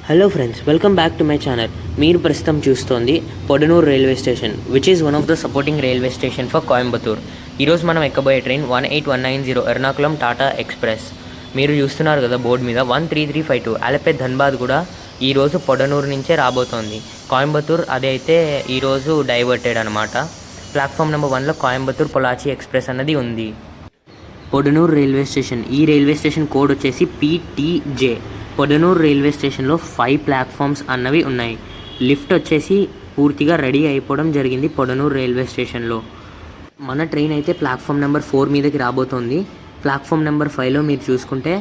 Hello friends, welcome back to my channel. మీరు ప్రస్తుతం చూస్తోంది Podanur railway station, which is one of the supporting railway station for Coimbatore. ఈరోజు మనం ఎక్కబోయే ట్రైన్ 18190 ఎర్నాకుళం టాటా ఎక్స్ప్రెస్. మీరు చూస్తున్నారు కదా బోర్డు మీద 13352 ఆలపే ధన్బాద్ కూడా ఈరోజు పొడనూరు నుంచే రాబోతోంది. కోయంబత్తూర్ అది అయితే ఈరోజు డైవర్టెడ్ అనమాట. Platform number 1లో Coimbatore Pollachi express అన్నది ఉంది. పొడనూరు రైల్వే స్టేషన్, ఈ రైల్వే స్టేషన్ కోడ్ వచ్చేసి PTJ. పొడనూరు రైల్వే స్టేషన్లో 5 ప్లాట్ఫామ్స్ అన్నవి ఉన్నాయి. లిఫ్ట్ వచ్చేసి పూర్తిగా రెడీ అయిపోవడం జరిగింది పొడనూరు రైల్వే స్టేషన్లో. మన ట్రైన్ అయితే ప్లాట్ఫామ్ నెంబర్ 4 మీదకి రాబోతోంది. ప్లాట్ఫామ్ నెంబర్ 5లో మీరు చూసుకుంటే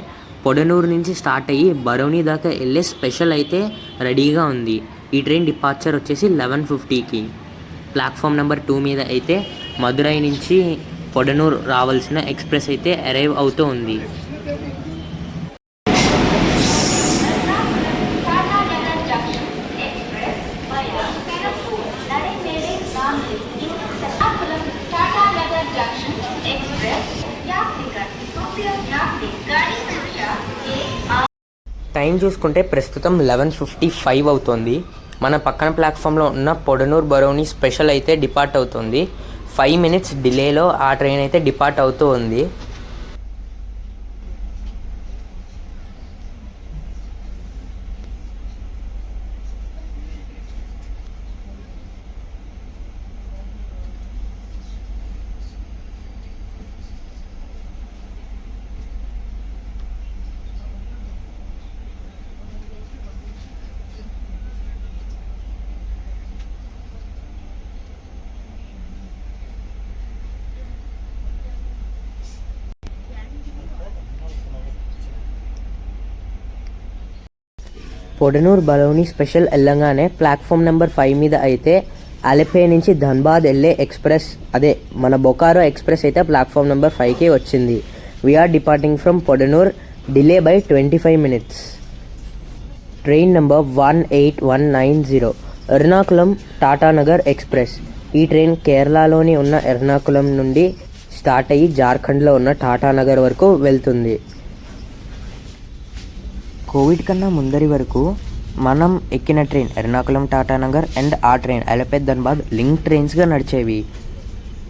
పొడనూరు నుంచి స్టార్ట్ అయ్యి బరౌనీ దాకా వెళ్ళే స్పెషల్ అయితే రెడీగా ఉంది. ఈ ట్రైన్ డిపార్చర్ వచ్చేసి 11:50కి. ప్లాట్ఫామ్ నెంబర్ 2 మీద అయితే మదురై నుంచి పొడనూరు రావాల్సిన ఎక్స్ప్రెస్ అయితే అరైవ్ అవుతూ ఉంది. టైం చూసుకుంటే ప్రస్తుతం 11:55 అవుతుంది. మన పక్కన ప్లాట్ఫామ్లో ఉన్న పొడనూరు బరౌనీ స్పెషల్ అయితే డిపార్ట్ అవుతుంది. 5 minutes డిలేలో ఆ ట్రైన్ అయితే డిపార్ట్ అవుతూ ఉంది. పొడనూరు బరౌనీ స్పెషల్ వెళ్ళంగానే ప్లాట్ఫామ్ నెంబర్ 5 మీద అయితే ఆలపే నుంచి ధన్బాద్ వెళ్ళే ఎక్స్ప్రెస్, అదే మన బొకారో ఎక్స్ప్రెస్ అయితే ప్లాట్ఫామ్ నెంబర్ 5కే వచ్చింది. We're departing from Podanur, delay by 25 minutes. Train number 18190 Ernakulam Tatanagar express. ఈ ట్రైన్ కేరళలోని ఉన్న ఎర్నాకుళం నుండి స్టార్ట్ అయ్యి జార్ఖండ్లో ఉన్న టాటానగర్ వరకు వెళ్తుంది. కోవిడ్ కన్నా ముందరి వరకు మనం ఎక్కిన ట్రైన్ ఎర్నాకుళం టాటానగర్ అండ్ ఆ ట్రైన్ ఆలపే ధన్బాద్ లింక్ ట్రైన్స్గా నడిచేవి.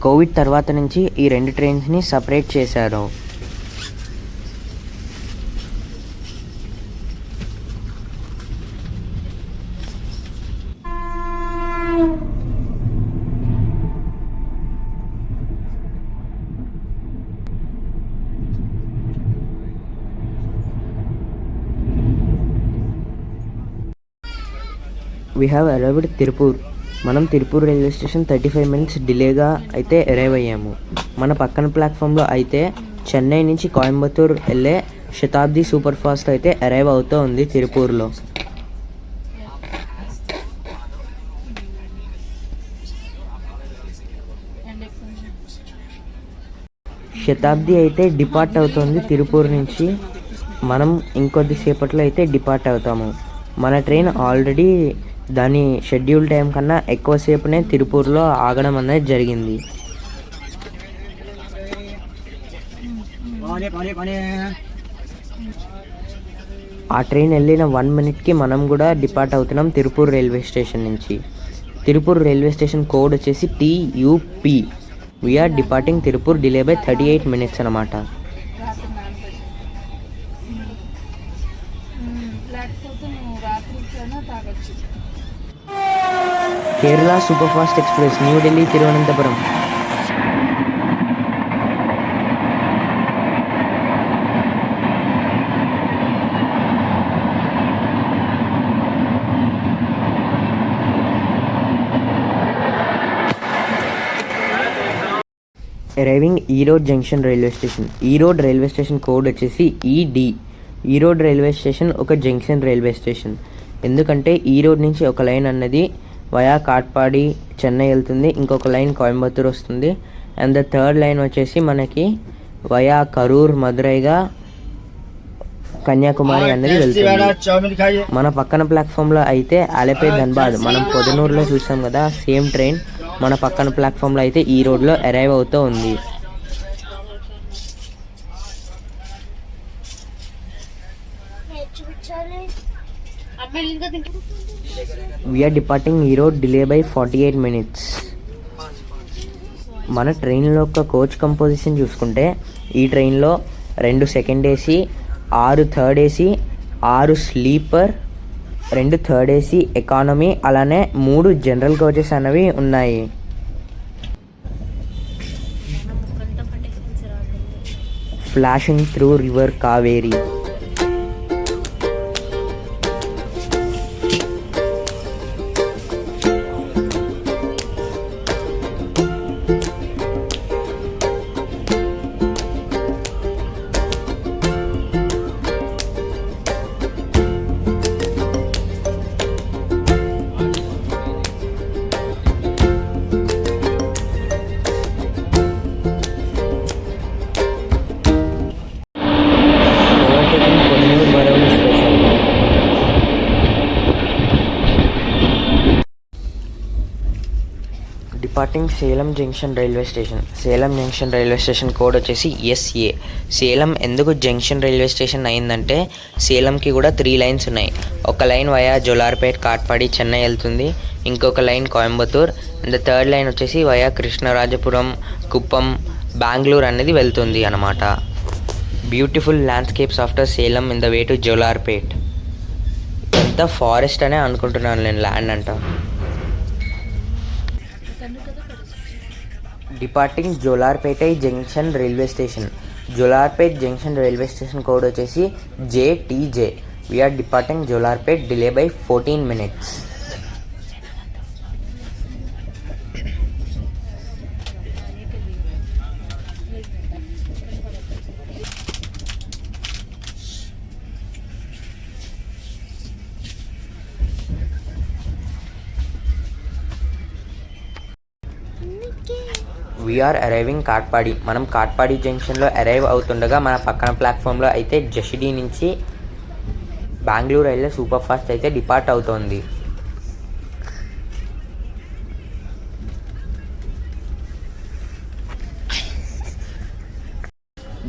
కోవిడ్ తర్వాత నుంచి ఈ 2 ట్రైన్స్ని సపరేట్ చేశారు. We have arrived Tirupur. మనం తిరుపూర్ రైల్వే స్టేషన్ 35 minutes డిలేగా అయితే అరైవ్ అయ్యాము. మన పక్కన ప్లాట్ఫామ్లో అయితే చెన్నై నుంచి కోయంబత్తూర్ వెళ్ళే శతాబ్ది సూపర్ ఫాస్ట్ అయితే అరైవ్ అవుతూ ఉంది తిరుపూర్లో. శతాబ్ది అయితే డిపార్ట్ అవుతుంది తిరుపూర్ నుంచి. మనం ఇంకొద్దిసేపట్లో అయితే డిపార్ట్ అవుతాము. మన ట్రైన్ ఆల్రెడీ దాని షెడ్యూల్ టైం కన్నా ఎక్కువసేపునే తిరుపూర్లో ఆగడం అనేది జరిగింది. ఆ ట్రైన్ వెళ్ళిన 1 minuteకి మనం కూడా డిపార్ట్ అవుతున్నాం తిరుపూర్ రైల్వే స్టేషన్ నుంచి. తిరుపూర్ రైల్వే స్టేషన్ కోడ్ వచ్చేసి TUP. We're departing Tiruppur, delay by 38 minutes అనమాట. Kerala superfast express, New Delhi Thiruvananthapuram. Arriving Erode junction railway station. Erode railway station code వచ్చేసి ED. ఈరోడ్ రైల్వే స్టేషన్ ఒక జంక్షన్ రైల్వే స్టేషన్. ఎందుకంటే ఈరోడ్ నుంచి ఒక లైన్ అన్నది వయా కాట్పాడి చెన్నై వెళ్తుంది, ఇంకొక లైన్ కోయంబత్తూర్ వస్తుంది, అండ్ ద థర్డ్ లైన్ వచ్చేసి మనకి వయా కరూర్ మదురైగా కన్యాకుమారి అనేది వెళ్తుంది. మన పక్కన ప్లాట్ఫామ్లో అయితే ఆలపే ధన్బాద్, మనం పొదనూరులో చూసాం కదా సేమ్ ట్రైన్, మన పక్కన ప్లాట్ఫామ్లో అయితే ఈ రోడ్లో అరైవ్ అవుతూ ఉంది. అమ్మ We are departing Erode, delay by 48 minutes. మన ట్రైన్లో యొక్క కోచ్ కంపోజిషన్ చూసుకుంటే ఈ ట్రైన్లో 2 second AC, 6 third AC, 6 sleeper, 2 third AC economy, అలానే 3 జనరల్ కోచెస్ అనేవి ఉన్నాయి. Flashing through river Kaveri. Departing Salem junction railway station. Salem junction railway station code వచ్చేసి SA. సేలం ఎందుకు జంక్షన్ రైల్వే స్టేషన్ అయిందంటే సేలంకి కూడా 3 లైన్స్ ఉన్నాయి. ఒక లైన్ వయా జోలార్పేట్, కాట్పాడి, చెన్నై వెళ్తుంది. ఇంకొక line Coimbatore, and third line వచ్చేసి వయా కృష్ణరాజపురం, కుప్పం, బెంగళూరు అనేది వెళ్తుంది అన్నమాట. Beautiful landscapes after Salem in the way to Jolarpet. ఎంత ఫారెస్ట్ అనే అనుకుంటున్నాను నేను, ల్యాండ్ అంట. Departing Jolarpettai junction railway station. Jolarpet junction railway station code వచ్చేసి JTJ. We're departing Jolarpet, delay by 14 minutes. We're arriving Katpadi. మనం కాట్పాడి జంక్షన్లో అరైవ్ అవుతుండగా మన పక్కన ప్లాట్ఫామ్లో అయితే జషిడి నుంచి బెంగళూరు రైల్వే సూపర్ ఫాస్ట్ అయితే డిపార్ట్ అవుతోంది.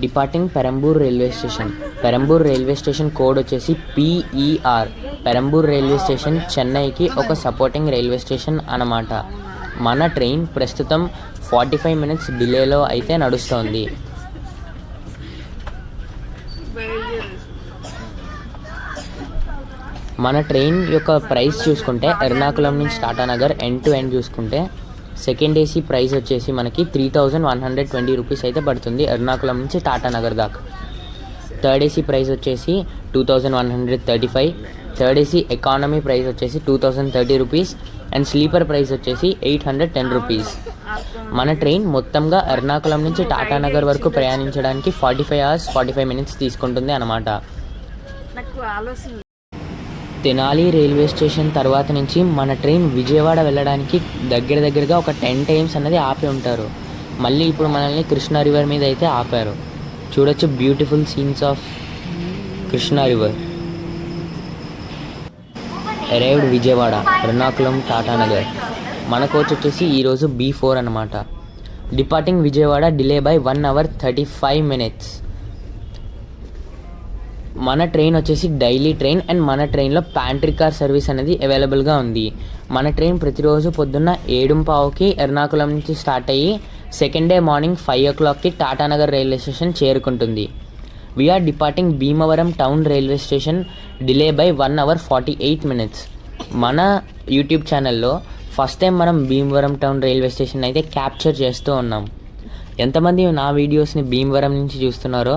Departing Perambur railway station. Perambur railway station code వచ్చేసి PER. పెరంబూర్ రైల్వే స్టేషన్ చెన్నైకి ఒక సపోర్టింగ్ రైల్వే స్టేషన్ అన్నమాట. మన ట్రైన్ ప్రస్తుతం 45 minutes డిలేలో అయితే నడుస్తోంది. మన ట్రైన్ యొక్క ప్రైస్ చూసుకుంటే ఎర్నాకుళం నుంచి టాటానగర్ ఎండ్ టు ఎండ్ చూసుకుంటే సెకండ్ ఏసీ ప్రైస్ వచ్చేసి మనకి 3120 రూపీస్ అయితే పడుతుంది ఎర్నాకుళం నుంచి టాటానగర్ దాకా. థర్డ్ ఏసీ ప్రైస్ వచ్చేసి 2135. థర్డ్ ఏసీ ఎకానమీ ప్రైస్ వచ్చేసి 2030 రూపీస్ అండ్ స్లీపర్ ప్రైస్ వచ్చేసి 810 రూపీస్. మన ట్రైన్ మొత్తంగా ఎర్నాకుళం నుంచి టాటానగర్ వరకు ప్రయాణించడానికి 45 hours 45 minutes తీసుకుంటుంది అన్నమాట. తెనాలి రైల్వే స్టేషన్ తర్వాత నుంచి మన ట్రైన్ విజయవాడ వెళ్ళడానికి దగ్గరగా ఒక 10 times అనేది ఆపి ఉంటారు. మళ్ళీ ఇప్పుడు మనల్ని కృష్ణా రివర్ మీద అయితే ఆపారు. చూడొచ్చు beautiful scenes of Krishna river. Arrived Vijayawada, Ernakulam, Tatanagar. మన కోచ్ వచ్చేసి ఈరోజు B4 అన్నమాట. Departing Vijayawada, delay by 1 hour 35 minutes. మన ట్రైన్ వచ్చేసి డైలీ ట్రైన్ అండ్ మన ట్రైన్లో ప్యాంట్రీ కార్ సర్వీస్ అనేది అవైలబుల్గా ఉంది. మన ట్రైన్ ప్రతిరోజు పొద్దున్న 7:15కి ఎర్నాకుళం నుంచి స్టార్ట్ అయ్యి సెకండ్ డే మార్నింగ్ 5 o'clockకి టాటానగర్ రైల్వే స్టేషన్ చేరుకుంటుంది. We're departing Bhimavaram town railway station, delay by 1 hour 48 minutes. మన యూట్యూబ్ ఛానల్లో ఫస్ట్ టైం మనం భీమవరం టౌన్ రైల్వే స్టేషన్ అయితే క్యాప్చర్ చేస్తూ ఉన్నాం. ఎంతమంది నా వీడియోస్ని భీమవరం నుంచి చూస్తున్నారో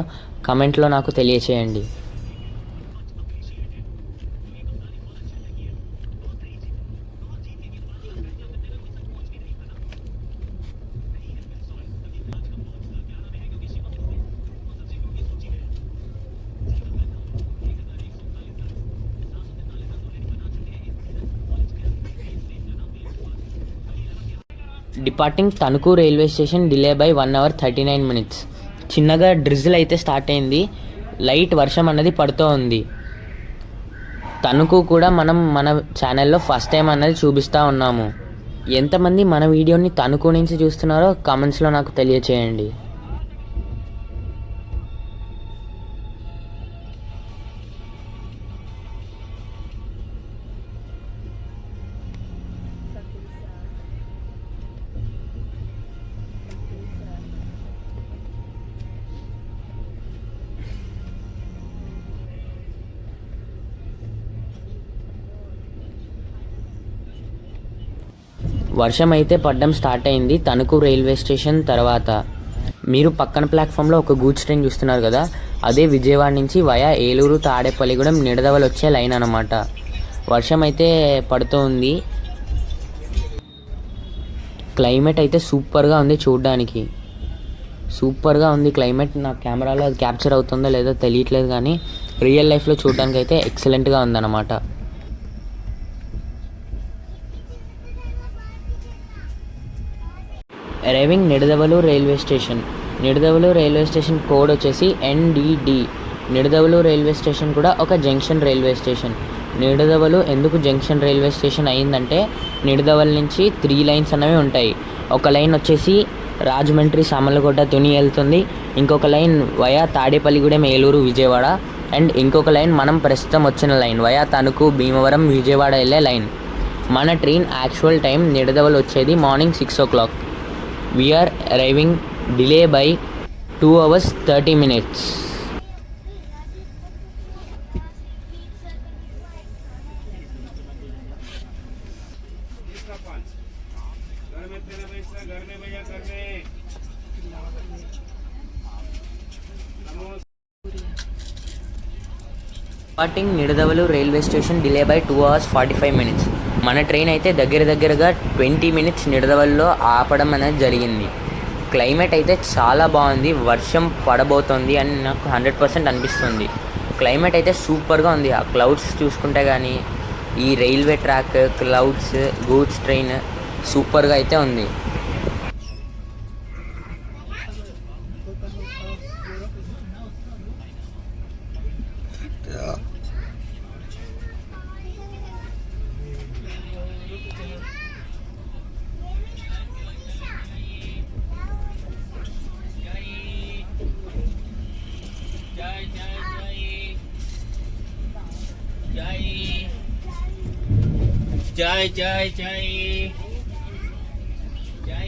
కమెంట్లో నాకు తెలియచేయండి. Departing Tanuku railway station, delay by 1 hour 39 minutes. చిన్నగా డ్రిజిల్ అయితే స్టార్ట్ అయింది, లైట్ వర్షం అన్నది పడుతూ ఉంది. తణుకు కూడా మనం మన ఛానల్లో ఫస్ట్ టైం అన్నది చూపిస్తూ ఉన్నాము. ఎంతమంది మన వీడియోని తణుకు నుంచి చూస్తున్నారో కామెంట్స్లో నాకు తెలియచేయండి. వర్షం అయితే పడడం స్టార్ట్ అయింది తణుకు రైల్వే స్టేషన్ తర్వాత. మీరు పక్కన ప్లాట్ఫామ్లో ఒక గూడ్స్ ట్రైన్ చూస్తున్నారు కదా, అదే విజయవాడ నుంచి వయా ఏలూరు తాడేపల్లిగూడెం నిడదవలు వచ్చే లైన్ అన్నమాట. వర్షం అయితే పడుతూ ఉంది. క్లైమేట్ అయితే సూపర్గా ఉంది, చూడడానికి సూపర్గా ఉంది క్లైమేట్. నా కెమెరాలో అది క్యాప్చర్ అవుతుందో లేదో తెలియట్లేదు, కానీ రియల్ లైఫ్లో చూడడానికి అయితే ఎక్సలెంట్గా ఉందన్నమాట. Arriving Nidadavolu railway station. Nidadavolu railway station code వచ్చేసి NDD. నిడదవలు రైల్వే స్టేషన్ కూడా ఒక జంక్షన్ రైల్వే స్టేషన్. నిడదవలు ఎందుకు జంక్షన్ రైల్వే స్టేషన్ అయిందంటే, నిడదవల నుంచి 3 లైన్స్ అనేవి ఉంటాయి. ఒక లైన్ వచ్చేసి రాజమండ్రి సామర్లకోట తుని వెళ్తుంది, ఇంకొక line via Tadepalligudem Eluru Vijayawada, and ఇంకొక లైన్ మనం ప్రస్తుతం వచ్చిన లైన్ వయా తణుకు భీమవరం విజయవాడ వెళ్ళే లైన్. మన ట్రైన్ యాక్చువల్ టైం నిడదవలు వచ్చేది morning 6 o'clock. We're arriving delay by 2 hours 30 minutes. Departing Nidadavolu railway station delay by 2 hours 45 minutes. మన ట్రైన్ అయితే దగ్గరగా 20 minutes నిడదవల్లో ఆపడం అనేది జరిగింది. క్లైమేట్ అయితే చాలా బాగుంది, వర్షం పడబోతోంది అని నాకు 100% అనిపిస్తుంది. క్లైమేట్ అయితే సూపర్గా ఉంది. ఆ క్లౌడ్స్ చూసుకుంటే కానీ, ఈ railway track, clouds, goods train సూపర్గా అయితే ఉంది. జై జై జై జై.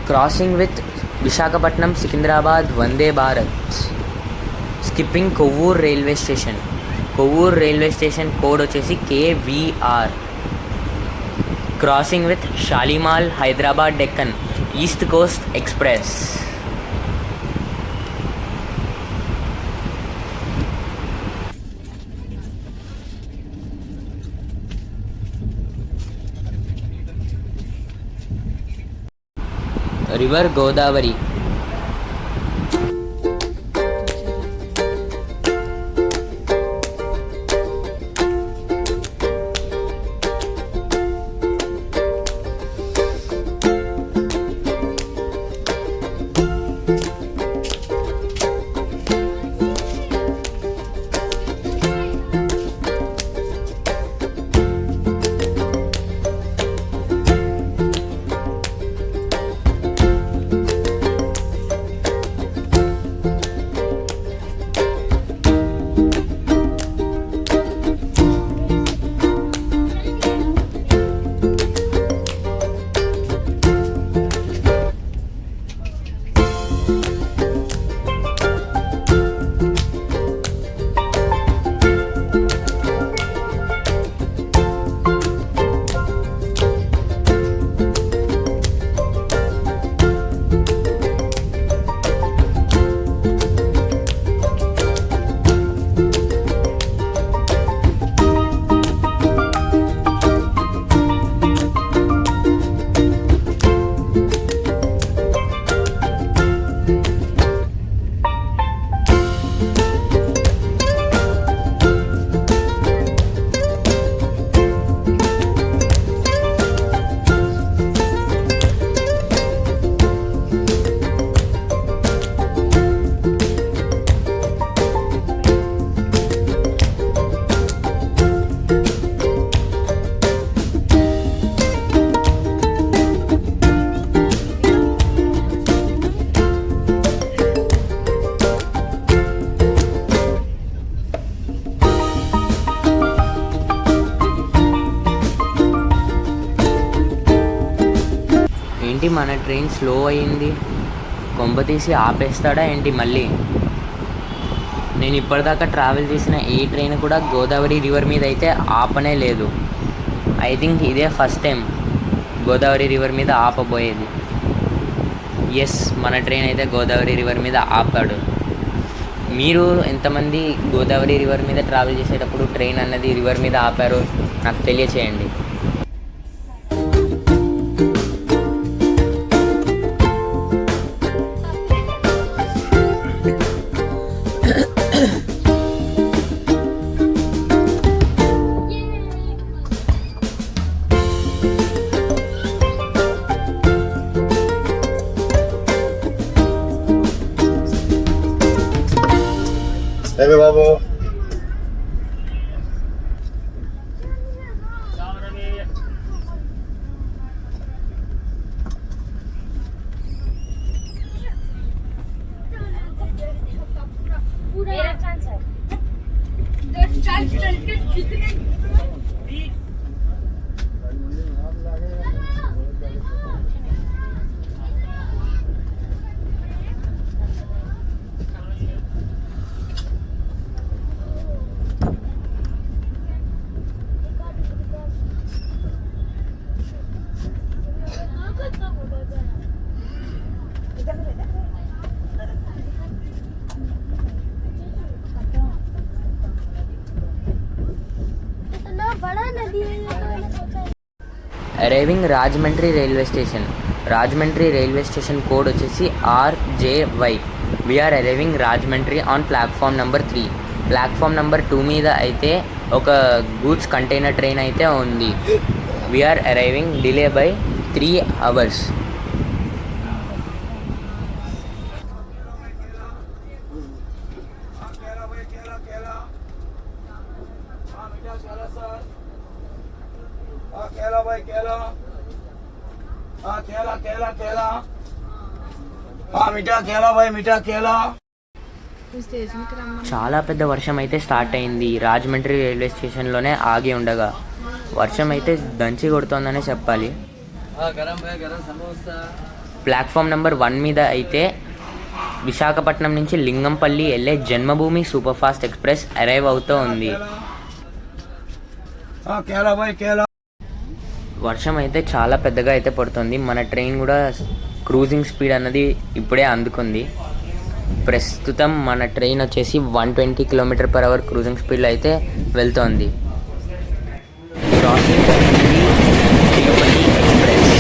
Crossing with Visakhapatnam Secunderabad Vande Bharat. Skipping Kovvur railway station. Kovvur railway station code వచ్చేసి KVR. Crossing with Shalimar Hyderabad Deccan east coast express. River Godavari. ఏంటి మన ట్రైన్ స్లో అయ్యింది? కొంప తీసి ఆపేస్తాడా ఏంటి మళ్ళీ? నేను ఇప్పటిదాకా ట్రావెల్ చేసిన ఏ ట్రైన్ కూడా గోదావరి రివర్ మీద అయితే ఆపనే లేదు. ఐ థింక్ ఇదే ఫస్ట్ టైం గోదావరి రివర్ మీద ఆపబోయేది. ఎస్, మన ట్రైన్ అయితే గోదావరి రివర్ మీద ఆపాడు. మీరు ఎంతమంది గోదావరి రివర్ మీద ట్రావెల్ చేసేటప్పుడు ట్రైన్ అన్నది రివర్ మీద ఆపారో నాకు తెలియచేయండి. Hey babu. मेरा चांस है 10 चांस चल के कितने बड़ा नदी है। Arriving Rajahmundry railway station. Rajahmundry railway station code వచ్చేసి RJY. We're arriving Rajahmundry on platform number 3. Platform number 2 మీద అయితే ఒక గూడ్స్ కంటైనర్ ట్రైన్ అయితే ఉంది. We're arriving delay by 3 hours. केला भाई केला केला केला केला मीठा केला भाई मीठा केला. చాలా పెద్ద వర్షం అయితే స్టార్ట్ అయింది. రాజమండ్రి రైల్వే స్టేషన్లోనే ఆగి ఉండగా వర్షం అయితే దంచి కొడుతోందనే చెప్పాలి. ప్లాట్ఫామ్ నెంబర్ 1 మీద అయితే విశాఖపట్నం నుంచి లింగంపల్లి వెళ్ళే జన్మభూమి సూపర్ ఫాస్ట్ ఎక్స్ప్రెస్ అరైవ్ అవుతూ ఉంది. केला भाई केला. వర్షం అయితే చాలా పెద్దగా అయితే పడుతుంది. మన ట్రైన్ కూడా క్రూజింగ్ స్పీడ్ అన్నది ఇప్పుడే అందుకుంది. ప్రస్తుతం మన ట్రైన్ వచ్చేసి 120 km/h క్రూజింగ్ స్పీడ్లో అయితే వెళ్తోంది. Crossing Tirupati express.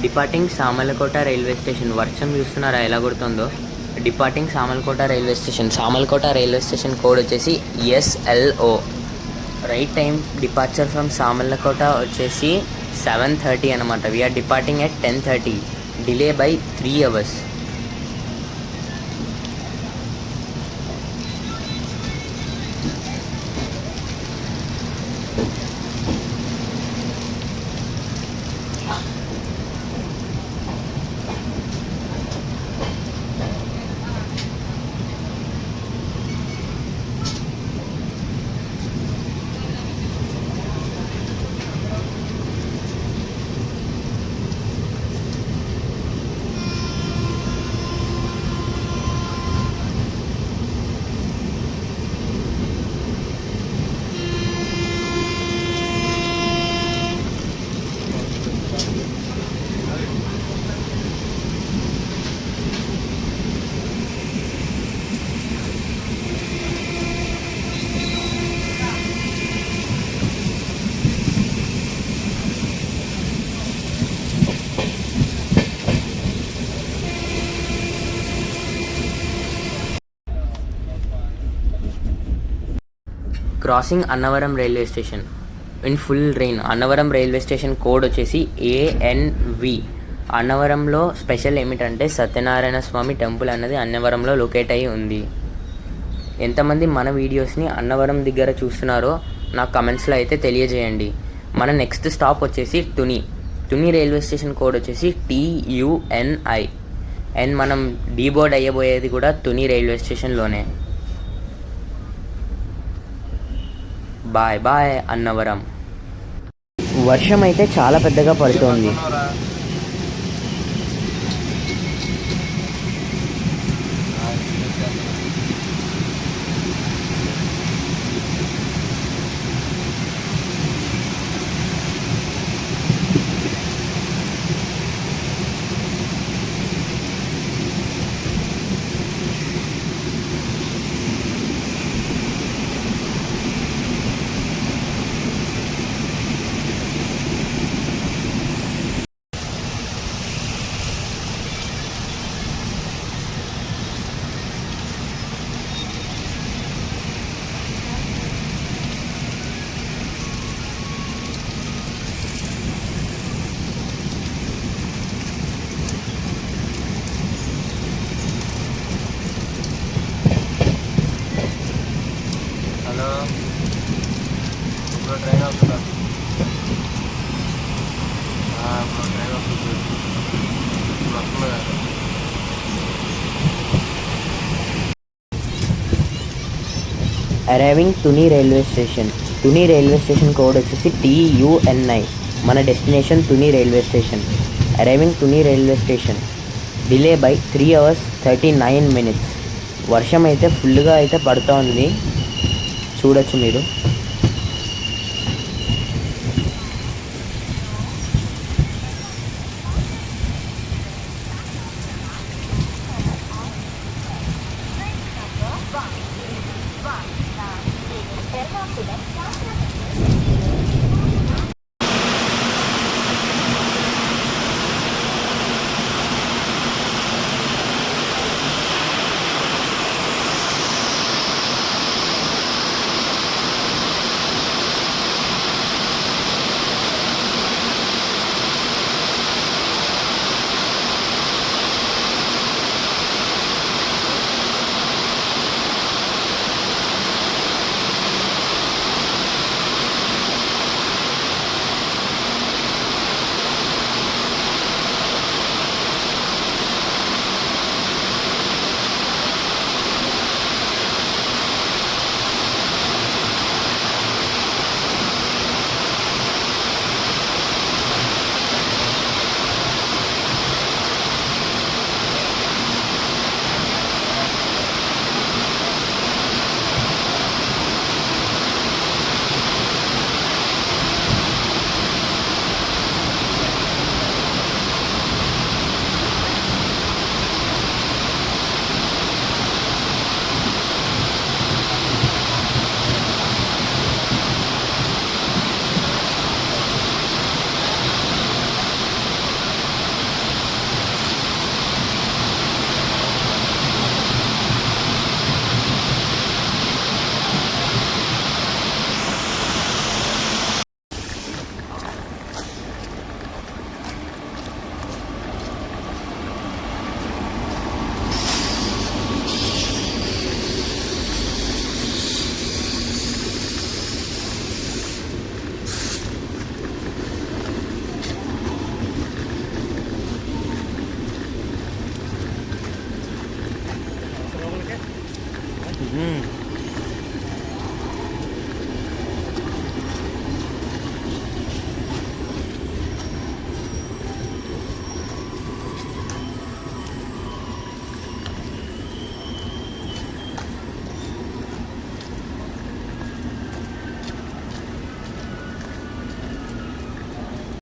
Departing Samalkot railway station. వర్షం చూస్తున్నారా ఎలా కొడుతుందో? Departing Samalkot railway station. Samalkot railway station code వచ్చేసి SLO. Right time departure from Samalkot వచ్చేసి 7:30 అనమాట. We're departing at 10:30. Delay by 3 hours. Crossing Annavaram railway station in full rain. Annavaram railway station code వచ్చేసి ANV. అన్నవరంలో special ఏమిటంటే సత్యనారాయణ స్వామి టెంపుల్ అన్నది అన్నవరంలో లొకేట్ అయ్యి ఉంది. ఎంతమంది మన వీడియోస్ని అన్నవరం దగ్గర చూస్తున్నారో నాకు కమెంట్స్లో అయితే తెలియజేయండి. మన నెక్స్ట్ స్టాప్ వచ్చేసి Tuni. Tuni railway station code వచ్చేసి TUNI. అండ్ మనం డీబోర్డ్ అయ్యబోయేది కూడా తుని రైల్వే స్టేషన్లోనే. Bye bye Annavaram. వర్షం అయితే చాలా పెద్దగా పడుతోంది. హలో, ఇప్పుడు ట్రైన్ వస్తుందా? ఇప్పుడు ట్రైన్ వస్తుంది. ఇప్పుడు వస్తుంది కదా. Arriving Tuni railway station. Tuni railway station code వచ్చేసి TUNI. మన destination Tuni railway station. Arriving Tuni railway station. Delay by 3 hours 39 minutes. వర్షం అయితే ఫుల్గా అయితే పడుతోంది, చూడొచ్చు మీరు.